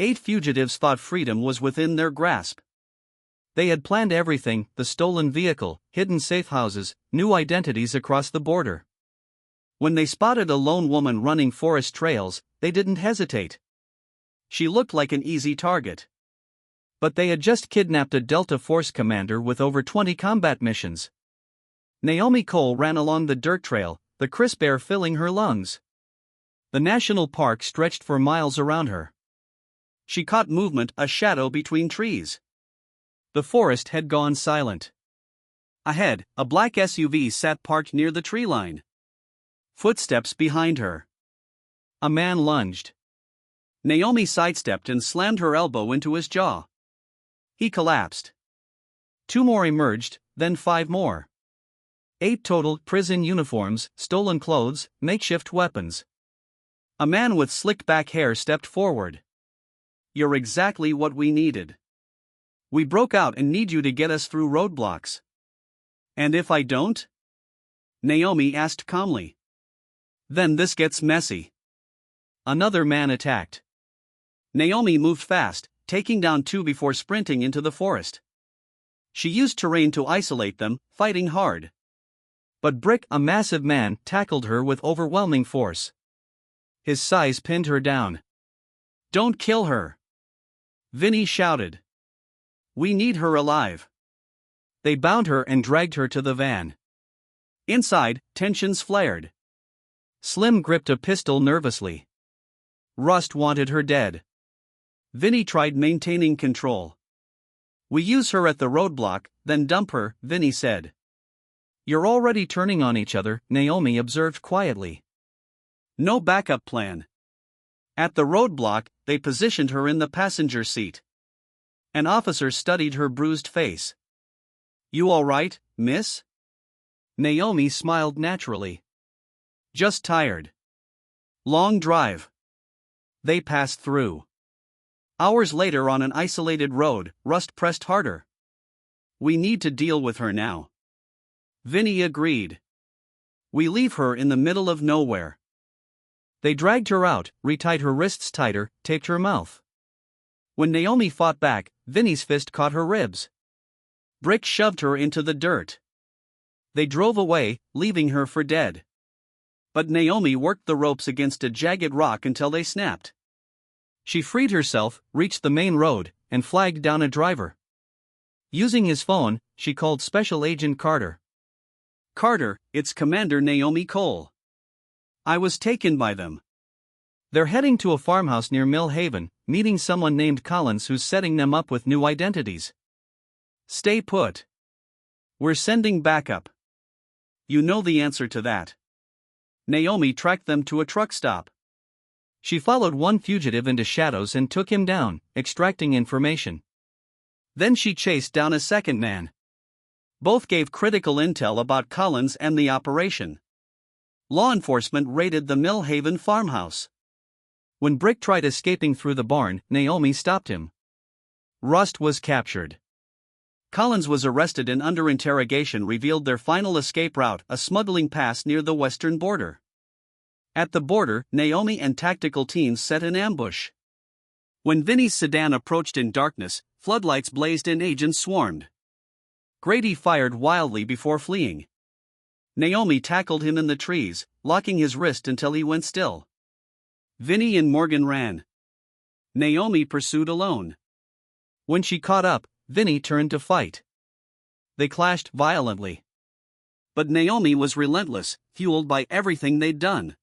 8 fugitives thought freedom was within their grasp. They had planned everything: the stolen vehicle, hidden safe houses, new identities across the border. When they spotted a lone woman running forest trails, they didn't hesitate. She looked like an easy target. But they had just kidnapped a Delta Force commander with over 20 combat missions. Naomi Cole ran along the dirt trail, the crisp air filling her lungs. The national park stretched for miles around her. She caught movement, a shadow between trees. The forest had gone silent. Ahead, a black SUV sat parked near the tree line. Footsteps behind her. A man lunged. Naomi sidestepped and slammed her elbow into his jaw. He collapsed. 2 more emerged, then 5 more. 8 total: prison uniforms, stolen clothes, makeshift weapons. A man with slicked back hair stepped forward. "You're exactly what we needed. We broke out and need you to get us through roadblocks." "And if I don't?" Naomi asked calmly. "Then this gets messy." Another man attacked. Naomi moved fast, taking down 2 before sprinting into the forest. She used terrain to isolate them, fighting hard. But Brick, a massive man, tackled her with overwhelming force. His size pinned her down. "Don't kill her!" Vinny shouted. "We need her alive." They bound her and dragged her to the van. Inside, tensions flared. Slim gripped a pistol nervously. Rust wanted her dead. Vinny tried maintaining control. "We use her at the roadblock, then dump her," Vinny said. "You're already turning on each other," Naomi observed quietly. "No backup plan." At the roadblock, they positioned her in the passenger seat. An officer studied her bruised face. "You all right, miss?" Naomi smiled naturally. "Just tired. Long drive." They passed through. Hours later, on an isolated road, Rust pressed harder. "We need to deal with her now." Vinny agreed. "We leave her in the middle of nowhere." They dragged her out, retied her wrists tighter, taped her mouth. When Naomi fought back, Vinny's fist caught her ribs. Brick shoved her into the dirt. They drove away, leaving her for dead. But Naomi worked the ropes against a jagged rock until they snapped. She freed herself, reached the main road, and flagged down a driver. Using his phone, she called Special Agent Carter. "Carter, it's Commander Naomi Cole. I was taken by them. They're heading to a farmhouse near Mill Haven, meeting someone named Collins who's setting them up with new identities. Stay put. We're sending backup. You know the answer to that." Naomi tracked them to a truck stop. She followed one fugitive into shadows and took him down, extracting information. Then she chased down a second man. Both gave critical intel about Collins and the operation. Law enforcement raided the Mill Haven farmhouse. When Brick tried escaping through the barn, Naomi stopped him. Rust was captured. Collins was arrested and under interrogation revealed their final escape route, a smuggling pass near the western border. At the border, Naomi and tactical teams set an ambush. When Vinny's sedan approached in darkness, floodlights blazed and agents swarmed. Grady fired wildly before fleeing. Naomi tackled him in the trees, locking his wrist until he went still. Vinny and Morgan ran. Naomi pursued alone. When she caught up, Vinny turned to fight. They clashed violently. But Naomi was relentless, fueled by everything they'd done.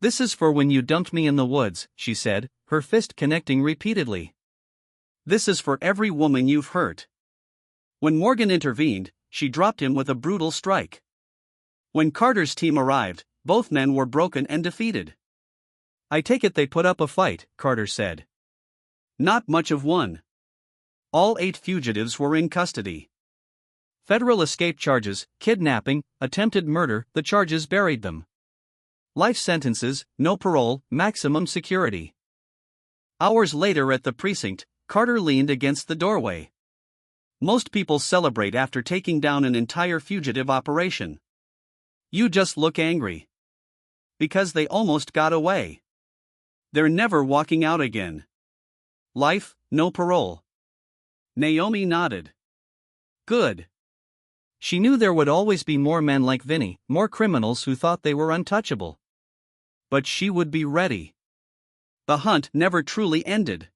"This is for when you dumped me in the woods," she said, her fist connecting repeatedly. "This is for every woman you've hurt." When Morgan intervened, she dropped him with a brutal strike. When Carter's team arrived, both men were broken and defeated. "I take it they put up a fight," Carter said. "Not much of one." All 8 fugitives were in custody. Federal escape charges, kidnapping, attempted murder, the charges buried them. Life sentences, no parole, maximum security. Hours later at the precinct, Carter leaned against the doorway. "Most people celebrate after taking down an entire fugitive operation. You just look angry. Because they almost got away. They're never walking out again." Life, no parole. Naomi nodded. Good. She knew there would always be more men like Vinny, more criminals who thought they were untouchable. But she would be ready. The hunt never truly ended.